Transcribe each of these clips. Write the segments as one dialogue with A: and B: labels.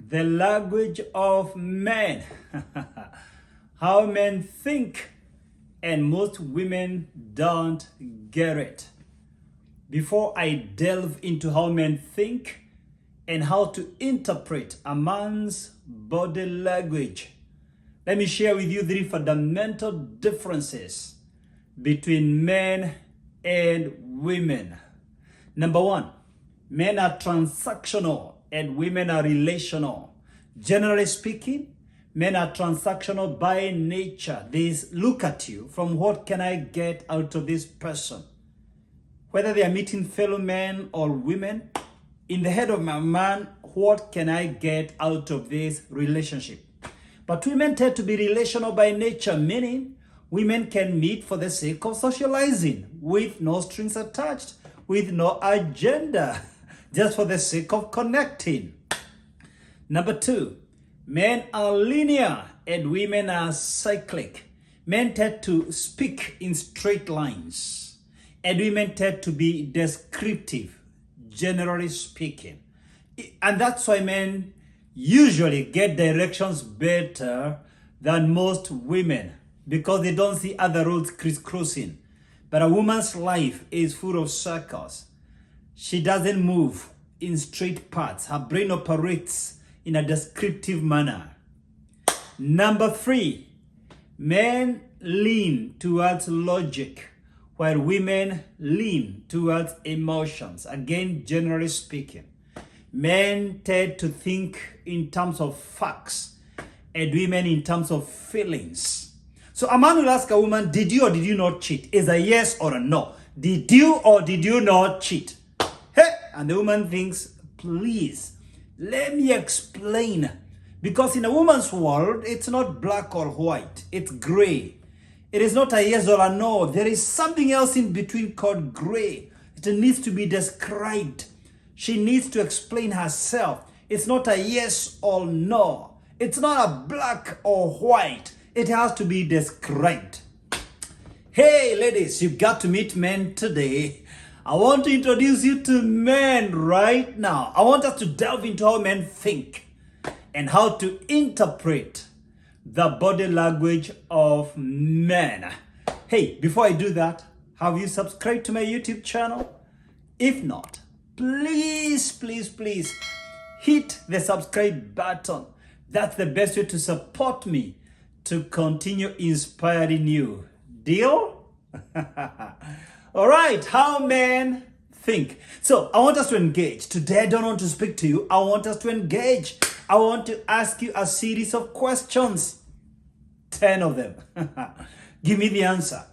A: The language of men. How men think, and most women don't get it. Before I delve into how men think and how to interpret a man's body language, let me share with you 3 fundamental differences between men and women. Number 1, men are transactional and women are relational. Generally speaking, men are transactional by nature. They look at you from what can I get out of this person. Whether they are meeting fellow men or women, in the head of my man, what can I get out of this relationship? But women tend to be relational by nature, meaning women can meet for the sake of socializing with no strings attached, with no agenda, just for the sake of connecting. Number 2, men are linear and women are cyclic. Men tend to speak in straight lines and women tend to be descriptive, generally speaking. And that's why men usually get directions better than most women because they don't see other roads crisscrossing. But a woman's life is full of circles. She doesn't move in straight paths. Her brain operates in a descriptive manner. Number 3, men lean towards logic while women lean towards emotions. Again, generally speaking, men tend to think in terms of facts and women in terms of feelings. So a man will ask a woman, did you or did you not cheat? Is a yes or a no. Did you or did you not cheat? Hey, and the woman thinks, please, let me explain. Because in a woman's world, it's not black or white, it's gray. It is not a yes or a no. There is something else in between called gray. It needs to be described. She needs to explain herself. It's not a yes or no. It's not a black or white. It has to be described. Hey ladies, you've got to meet men today. I want to introduce you to men right now. I want us to delve into how men think and how to interpret the body language of men. Hey, before I do that, have you subscribed to my YouTube channel? If not, please hit the subscribe button. That's the best way to support me to continue inspiring you. Deal? All right, how men think. So I want us to engage. Today I don't want to speak to you. I want us to engage. I want to ask you a series of questions. 10 of them. Give me the answer.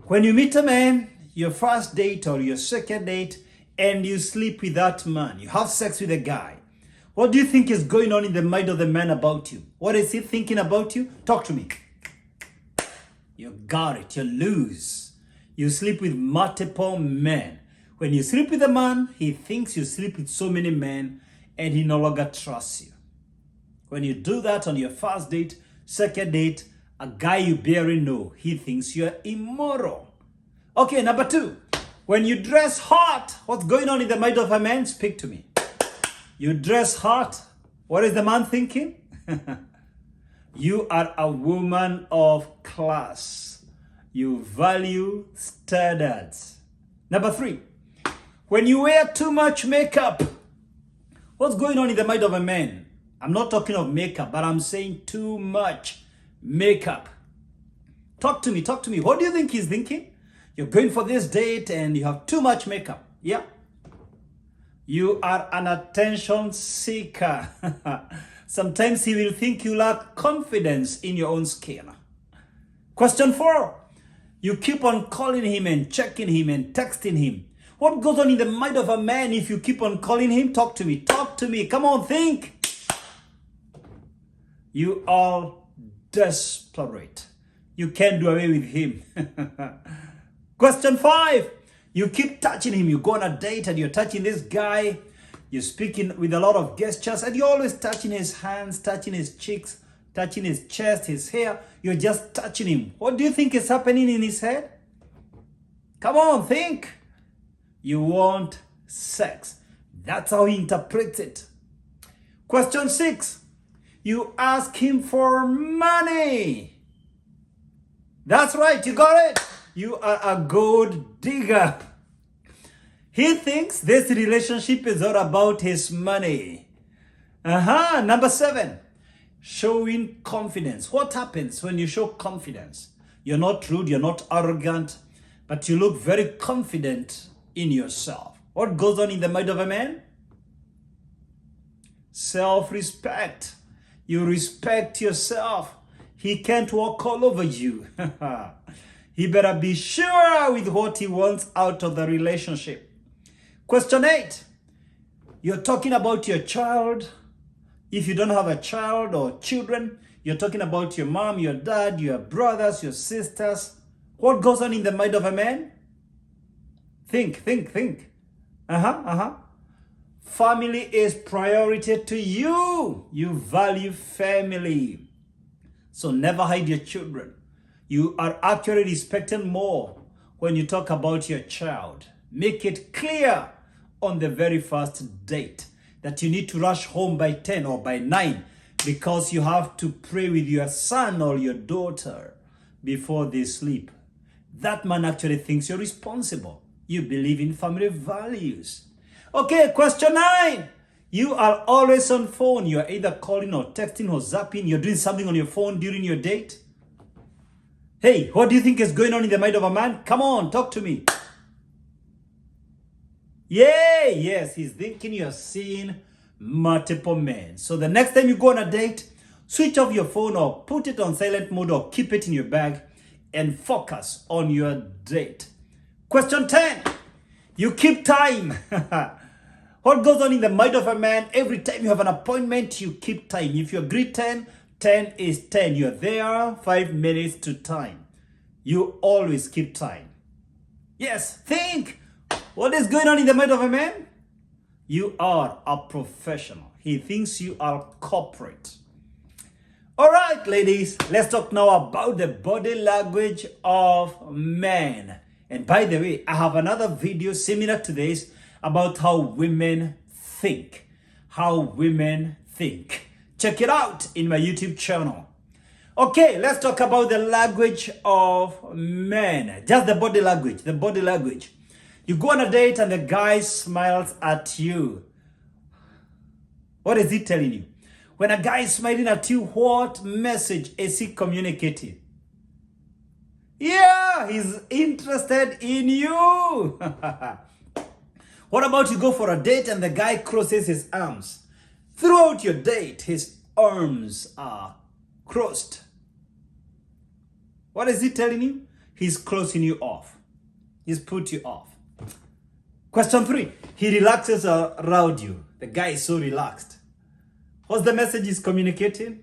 A: When you meet a man, your first date or your second date, and you sleep with that man, you have sex with a guy, what do you think is going on in the mind of the man about you? What is he thinking about you? Talk to me. You got it. You lose. You sleep with multiple men. When you sleep with a man, he thinks you sleep with so many men and he no longer trusts you. When you do that on your first date, second date, a guy you barely know, he thinks you're immoral. Okay, number 2. When you dress hot, what's going on in the mind of a man? Speak to me. You dress hot. What is the man thinking? You are a woman of class. You value standards. Number 3. When you wear too much makeup, what's going on in the mind of a man? I'm not talking of makeup, but I'm saying too much makeup. Talk to me. What do you think he's thinking? You're going for this date and you have too much makeup. Yeah. You are an attention seeker. Sometimes he will think you lack confidence in your own skin. Question 4. You keep on calling him and checking him and texting him. What goes on in the mind of a man if you keep on calling him? Talk to me. Come on, think. You are desperate. You can't do away with him. Question 5. You keep touching him. You go on a date and you're touching this guy. You're speaking with a lot of gestures and you're always touching his hands, touching his cheeks, touching his chest, his hair. You're just touching him. What do you think is happening in his head? Come on, think. You want sex. That's how he interprets it. Question 6. You ask him for money. That's right, you got it. You are a gold digger. He thinks this relationship is all about his money. Number 7. Showing confidence. What happens when you show confidence? You're not rude, you're not arrogant, but you look very confident in yourself. What goes on in the mind of a man? Self-respect. You respect yourself. He can't walk all over you. He better be sure with what he wants out of the relationship. Question 8. You're talking about your child. If you don't have a child or children, you're talking about your mom, your dad, your brothers, your sisters. What goes on in the mind of a man? Think. Family is priority to you. You value family. So never hide your children. You are actually respected more when you talk about your child. Make it clear on the very first date that you need to rush home by 10 or by 9 because you have to pray with your son or your daughter before they sleep. That man actually thinks you're responsible. You believe in family values. Okay, question 9. You are always on phone. You're either calling or texting or zapping. You're doing something on your phone during your date. Hey, what do you think is going on in the mind of a man? Come on, talk to me. Yes, he's thinking you're seeing multiple men. So the next time you go on a date, switch off your phone or put it on silent mode or keep it in your bag and focus on your date. Question 10. You keep time. What goes on in the mind of a man? Every time you have an appointment, you keep time. If you agree 10, 10 is 10. You're there 5 minutes to time. You always keep time. Yes, think. What is going on in the mind of a man? You are a professional. He thinks you are corporate. All right, ladies, let's talk now about the body language of men. And by the way, I have another video similar to this about how women think. Check it out in my YouTube channel. Okay, let's talk about the language of men. Just the body language. You go on a date and the guy smiles at you. What is he telling you? When a guy is smiling at you, what message is he communicating? Yeah, he's interested in you. What about you go for a date and the guy crosses his arms? Throughout your date, his arms are crossed. What is he telling you? He's closing you off. He's put you off. Question 3. He relaxes around you. The guy is so relaxed. What's the message he's communicating?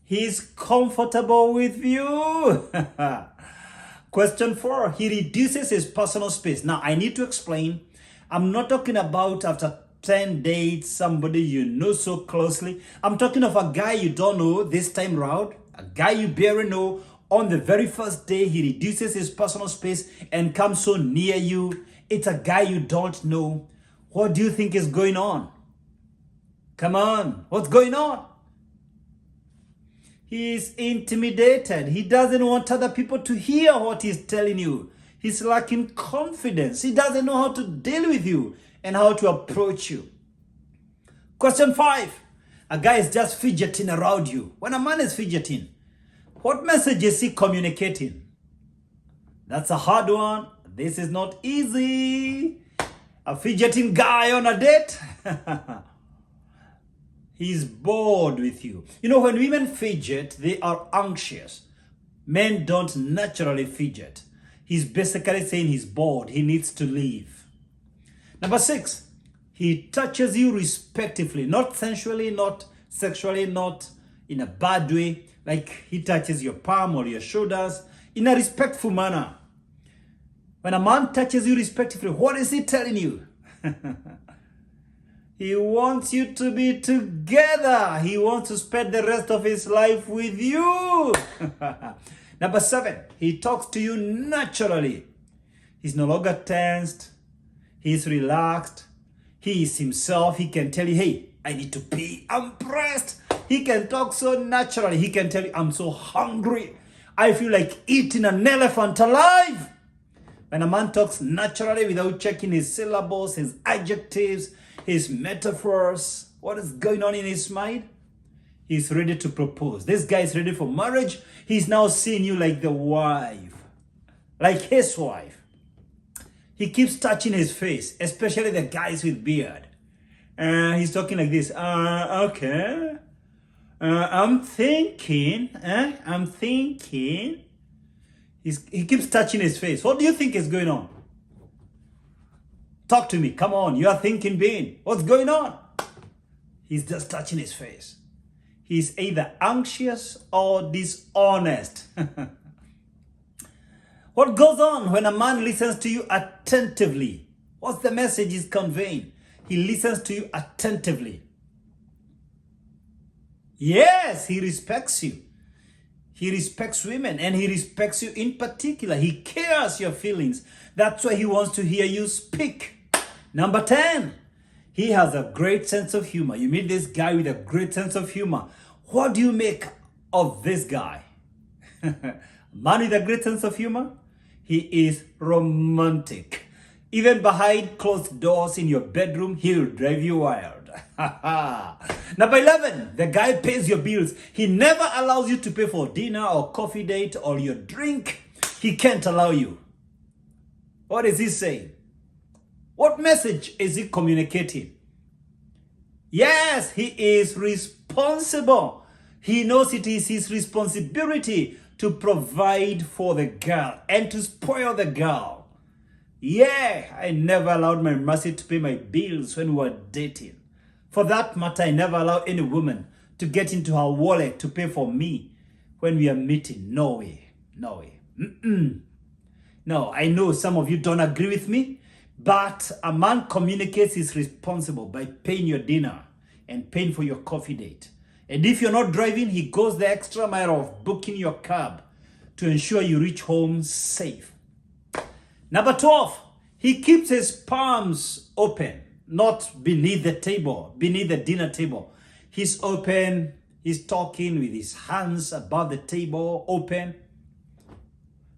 A: He's comfortable with you. Question 4. He reduces his personal space. Now, I need to explain. I'm not talking about after 10 dates, somebody you know so closely. I'm talking of a guy you don't know this time round. A guy you barely know. On the very first day, he reduces his personal space and comes so near you. It's a guy you don't know. What do you think is going on? Come on, what's going on? He's intimidated. He doesn't want other people to hear what he's telling you. He's lacking confidence. He doesn't know how to deal with you and how to approach you. Question 5. A guy is just fidgeting around you. When a man is fidgeting, what message is he communicating? That's a hard one. This is not easy. A fidgeting guy on a date? He's bored with you. You know, when women fidget, they are anxious. Men don't naturally fidget. He's basically saying he's bored. He needs to leave. Number 6, he touches you respectively, not sensually, not sexually, not in a bad way. Like he touches your palm or your shoulders in a respectful manner. When a man touches you respectively, what is he telling you? He wants you to be together. He wants to spend the rest of his life with you. Number 7, he talks to you naturally. He's no longer tensed. He's relaxed. He is himself. He can tell you, hey, I need to pee. I'm pressed. He can talk so naturally. He can tell you, I'm so hungry. I feel like eating an elephant alive. When a man talks naturally without checking his syllables, his adjectives, his metaphors, what is going on in his mind, he's ready to propose. This guy is ready for marriage. He's now seeing you like the wife, like his wife. He keeps touching his face, especially the guys with beard. He's talking like this. Okay. I'm thinking. He keeps touching his face. What do you think is going on? Talk to me. Come on. You are thinking being. What's going on? He's just touching his face. He's either anxious or dishonest. What goes on when a man listens to you attentively? What's the message he's conveying? He listens to you attentively. Yes, he respects you. He respects women, and he respects you in particular. He cares your feelings. That's why he wants to hear you speak. Number 10, he has a great sense of humor. You meet this guy with a great sense of humor. What do you make of this guy? Man with a great sense of humor? He is romantic. Even behind closed doors in your bedroom, he'll drive you wild. Number 11, the guy pays your bills. He never allows you to pay for dinner or coffee date or your drink. He can't allow you. What is he saying? What message is he communicating? Yes, he is responsible. He knows it is his responsibility to provide for the girl and to spoil the girl. Yeah, I never allowed my Mercy to pay my bills when we were dating. For that matter, I never allowed any woman to get into her wallet to pay for me when we are meeting. No way. No way. No, I know some of you don't agree with me, but a man communicates he's responsible by paying your dinner and paying for your coffee date. And if you're not driving, he goes the extra mile of booking your cab to ensure you reach home safe. Number 12, he keeps his palms open, not beneath the table, beneath the dinner table. He's open, he's talking with his hands above the table, open.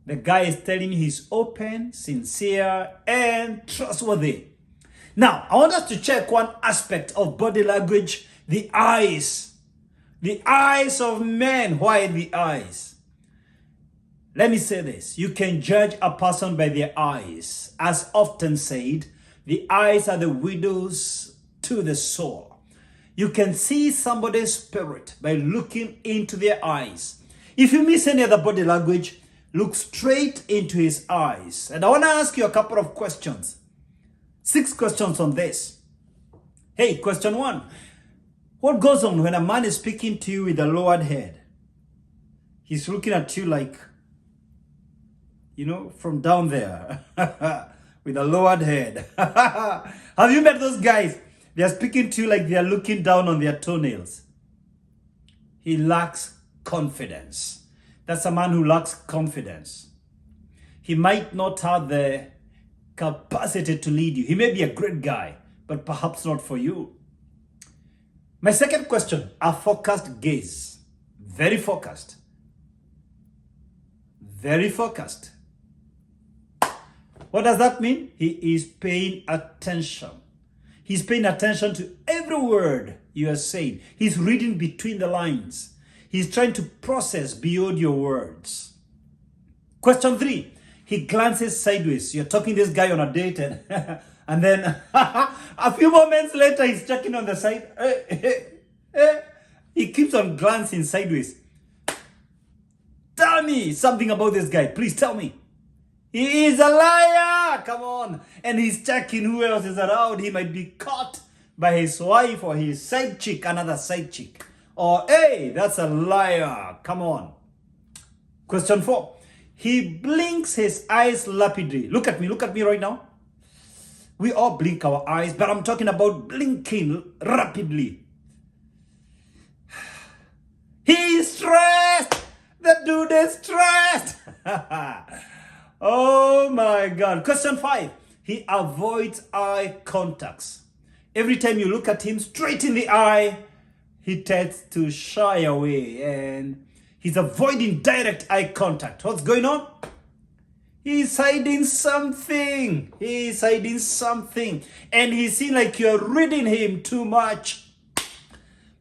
A: The guy is telling you he's open, sincere, and trustworthy. Now, I want us to check one aspect of body language, the eyes. The eyes of men. Why the eyes? Let me say this. You can judge a person by their eyes. As often said, the eyes are the windows to the soul. You can see somebody's spirit by looking into their eyes. If you miss any other body language, look straight into his eyes. And I want to ask you a couple of questions. 6 questions on this. Hey, question 1. What goes on when a man is speaking to you with a lowered head? He's looking at you like, from down there with a lowered head. Have you met those guys? They are speaking to you like they are looking down on their toenails. He lacks confidence. That's a man who lacks confidence. He might not have the capacity to lead you. He may be a great guy, but perhaps not for you. My second question, a focused gaze. Very focused. Very focused. What does that mean? He is paying attention. He's paying attention to every word you are saying. He's reading between the lines. He's trying to process beyond your words. Question 3, he glances sideways. You're talking to this guy on a date and then a few moments later, he's checking on the side. He keeps on glancing sideways. Tell me something about this guy. Please tell me. He is a liar. Come on. And he's checking who else is around. He might be caught by his wife or his side chick, another side chick. Or, hey, that's a liar. Come on. Question 4. He blinks his eyes rapidly. Look at me right now. We all blink our eyes, but I'm talking about blinking rapidly. He's stressed. The dude is stressed. Oh my God. Question 5. He avoids eye contacts. Every time you look at him straight in the eye, he tends to shy away and he's avoiding direct eye contact. What's going on? He's hiding something. He's hiding something. And he seems like you're reading him too much.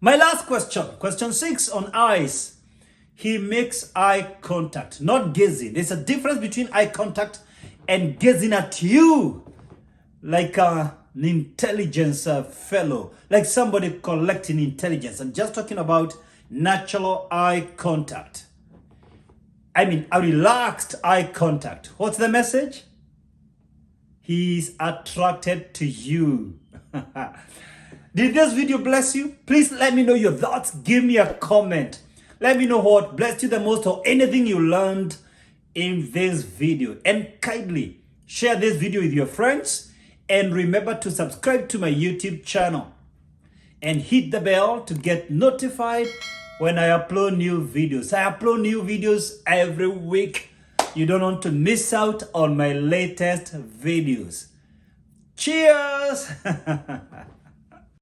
A: My last question, question 6 on eyes. He makes eye contact, not gazing. There's a difference between eye contact and gazing at you like an intelligence fellow, like somebody collecting intelligence. I'm just talking about natural eye contact. I mean, a relaxed eye contact. What's the message? He's attracted to you. Did this video bless you? Please let me know your thoughts. Give me a comment. Let me know what blessed you the most or anything you learned in this video. And kindly share this video with your friends. And remember to subscribe to my YouTube channel. And hit the bell to get notified when I upload new videos. I upload new videos every week. You don't want to miss out on my latest videos. Cheers!